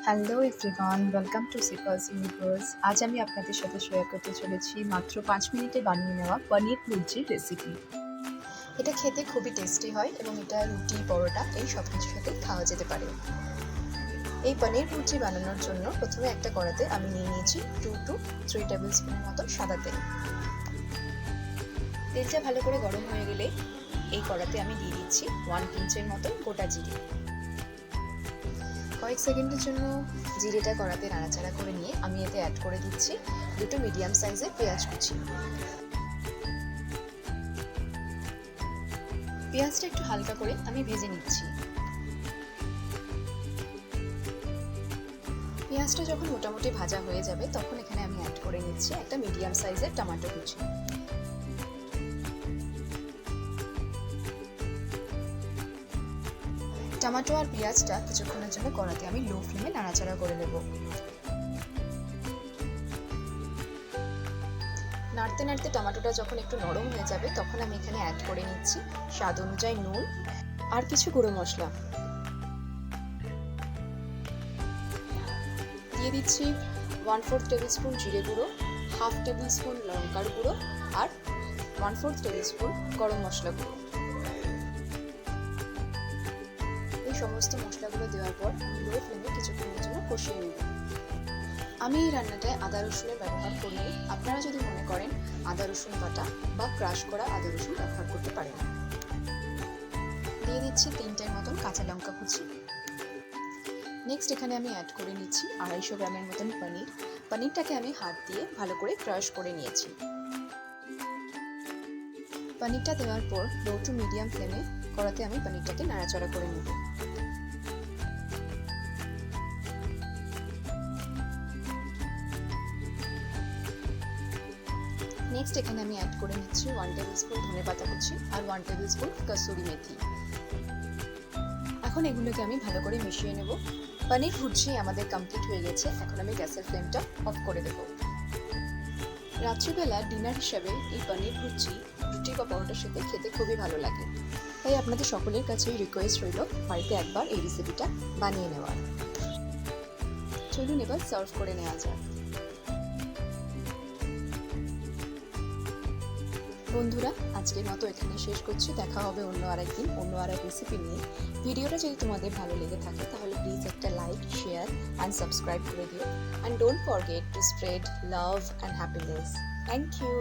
Hello everyone, welcome to সিফাস universe. আজ আমি আপনাদের সাথে শেয়ার করতে চলেছি মাত্র 5 মিনিটে বানিয়ে নেওয়া পনির ভুর্জির রেসিপি। এটা খেতে খুবই টেস্টি হয় এবং এটা রুটি, পরোটা এই সব কিছুর সাথে খাওয়া যেতে পারে। এই পনির ভুর্জি বানানোর জন্য প্রথমে একটা কড়াতে আমি নিয়ে নিয়েছি 2 to 3 টেবিল স্পুনের মতো সাদা তেল। তেলটা ভালো করে গরম হয়ে গেলে এই কড়াতে আমি দিয়ে দিচ্ছি 1 পিঞ্চের মতো গোটা জিরে। কয়েক সেকেন্ডের জন্য জিরেটা কড়াতে নাড়াচাড়া করে নিয়ে আমি এতে অ্যাড করে দিচ্ছি 2টো মিডিয়াম সাইজের পেঁয়াজ কুচি। পেঁয়াজটা একটু হালকা করে আমি ভেজে নিচ্ছি। পেঁয়াজটা যখন মোটামুটি ভাজা হয়ে যাবে তখন এখানে আমি অ্যাড করে নিচ্ছি একটা মিডিয়াম সাইজের টমেটো কুচি। টমেটো আর পেঁয়াজটা কিছুক্ষণের জন্য কড়াতে আমি লো ফ্লেমে নাড়াচাড়া করে নেব। নাড়তে নাড়তে টমেটোটা যখন একটু নরম হয়ে যাবে তখন আমি এখানে অ্যাড করে নিচ্ছি স্বাদ অনুযায়ী নুন আর কিছু গুঁড়ো মশলা। দিয়ে দিচ্ছি 1/4 টেবিল স্পুন জিরে গুঁড়ো, 1/2 টেবিল স্পুন লঙ্কার গুঁড়ো আর 1/4 টেবিল স্পুন গরম মশলা গুঁড়ো। এই সমস্ত মশলাগুলো দেওয়ার পর আমি লো ফ্লেমে কিছুক্ষণের জন্য কষিয়ে নেব। আমি এই রান্নাটায় আদা রসুনের ব্যবহার করি। আপনারা যদি মনে করেন আদা রসুন বাটা বা ক্রাশ করা আদা রসুন ব্যবহার করতে পারেন। দিয়ে দিচ্ছি 3টের মতন কাঁচা লঙ্কা কুচি। নেক্সট এখানে আমি অ্যাড করে নিচ্ছি 250 গ্রামের মতন পনির। পনিরটাকে আমি হাত দিয়ে ভালো করে ক্রাশ করে নিয়েছি। পনিরটা দেওয়ার পর লো টু মিডিয়াম ফ্লেমে কড়াতে আমি পনিরটাকে নাড়াচাড়া করে নেব। নেক্সট এখানে আমি অ্যাড করে নিচ্ছি 1 টেবিল স্পুন ধনেপাতা কুচি আর 1 টেবিল স্পুন কসুরি মেথি। এখন এগুলোকে আমি ভালো করে মিশিয়ে নেব। পনির ভুর্জি আমাদের কমপ্লিট হয়ে গেছে। এখন আমি গ্যাসের ফ্লেমটা অফ করে দেব। রাত্রিবেলা ডিনার হিসাবে এই পনির ভুর্জি রুটি বা পরোটার সাথে খেতে খুবই ভালো লাগে। তাই আপনাদের সকলের কাছেই রিকোয়েস্ট রইল বাড়িতে একবার এই রেসিপিটা বানিয়ে নেওয়ার। চলুন এবার সার্ভ করে নেওয়া যাক। বন্ধুরা, আজকের মতো এখানে শেষ করছি। দেখা হবে অন্য আরেকদিন অন্য আরেক রেসিপি নিয়ে। ভিডিওটা যদি তোমাদের ভালো লেগে থাকে তাহলে প্লিজ একটা লাইক, শেয়ার অ্যান্ড সাবস্ক্রাইব করে দিও। And don't forget to spread love and happiness. Thank you.